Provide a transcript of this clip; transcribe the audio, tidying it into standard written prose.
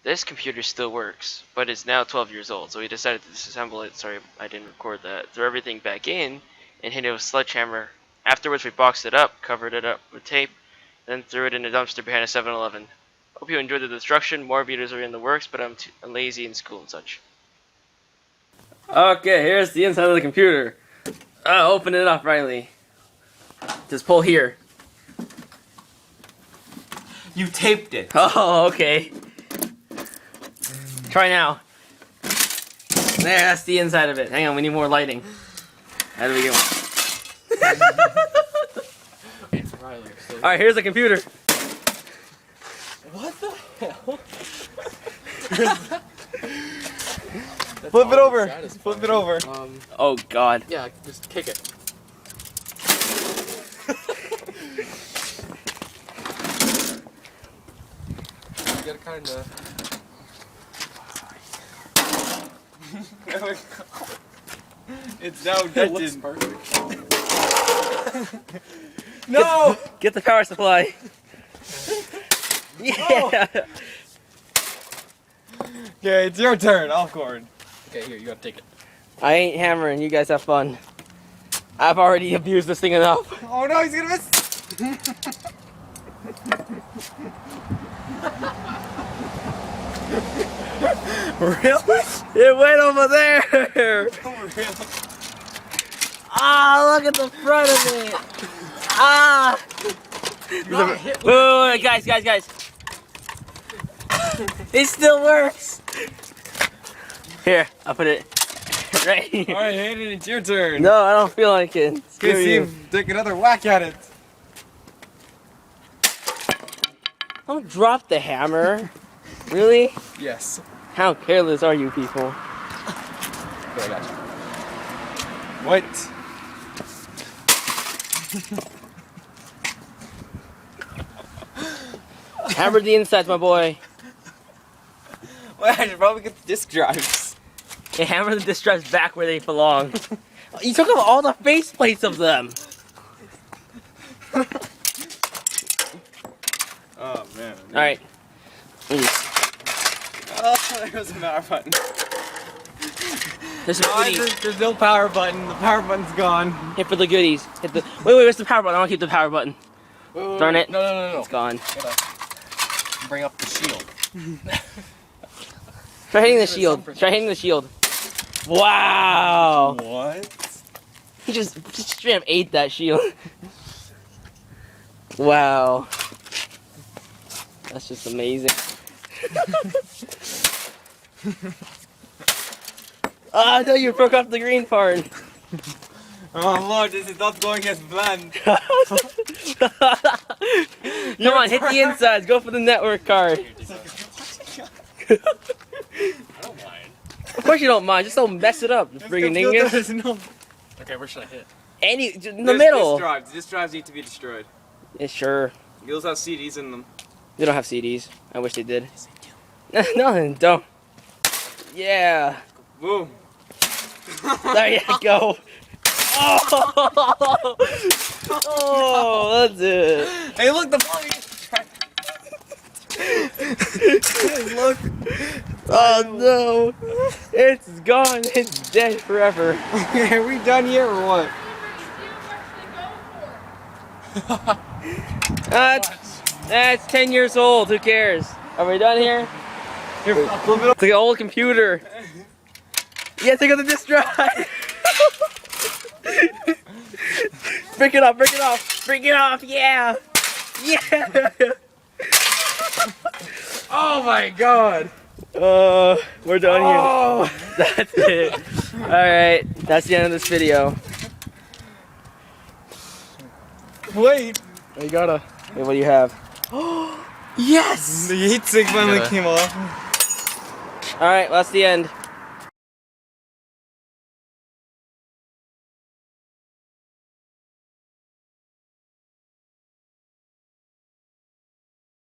this computer still works, but it's now 12 years old, so we decided to disassemble it. Sorry, I didn't record that. Throw everything back in and hit it with a sledgehammer. Afterwards, we boxed it up, covered it up with tape, then threw it in a dumpster behind a 7-Eleven. Hope you enjoyed the destruction. More videos are in the works, but I'm lazy in school and such. Okay, here's the inside of the computer. Open it up, Riley. Just pull here. You taped it. Oh, okay. Try now. There, that's the inside of it. Hang on, we need more lighting. How do we get one? Alright, here's the computer. What the hell? Flip it over. Flip it over. Oh god. Yeah, just kick it. You gotta kinda... It's now dead. It looks perfect. No! Get the power supply. Yeah! Okay, it's your turn. I'll cord. Okay, here, you gotta take it. I ain't hammering, you guys have fun. I've already abused this thing enough. Oh no, he's gonna miss! Really? It went over there! Oh, really? Ah, look at the front of it! Ah! Wait, guys. It still works! Here, I'll put it right here. Alright, Hayden, it's your turn. No, I don't feel like it. Screw Okay, you. Steve, take another whack at it. Don't drop the hammer. Really? Yes. How careless are you people? Okay, I got you. What? Hammer the insides, my boy. Well, I should probably get the disk drives. Hey, hammer the disc drives back where they belong. You took off all the faceplates of them. Oh man. Alright. Oh, there was a power button. There's some Oh, goodies. there's no power button. The power button's gone. Hit for the goodies. Hit the. Wait, where's the power button? I want to keep the power button. Wait, Darn it. No. It's gone. Gotta bring up the shield. Try hitting the shield. Try hitting the shield. Wow. What? He just straight up ate that shield. Wow. That's just amazing. Ah, no, you broke off the green part. Oh lord, this is not going as planned. Come on, hit the insides. Go for the network card. I don't mind. Of course you don't mind. Just don't mess it up. Friggin' dingus. Okay, where should I hit? In the middle. Disk drives need to be destroyed. Yeah, sure. Those have CDs in them. They don't have CDs. I wish they did. No, they don't. Yeah. Boom. There you go. Oh, that's it. Hey, look, the body. Look. Oh no. It's gone. It's dead forever. Okay, are we done here or what? That's 10 years old. Who cares? Are we done here? Here, flip it up. It's like an old computer. Yeah, take out the disk drive. Break it off, break it off, break it off, yeah! Yeah! Oh my god! We're done Oh. here. That's it. Alright, that's the end of this video. Wait! You gotta. Wait, what do you have? Yes! The heat sink finally came off. Alright, well, that's the end.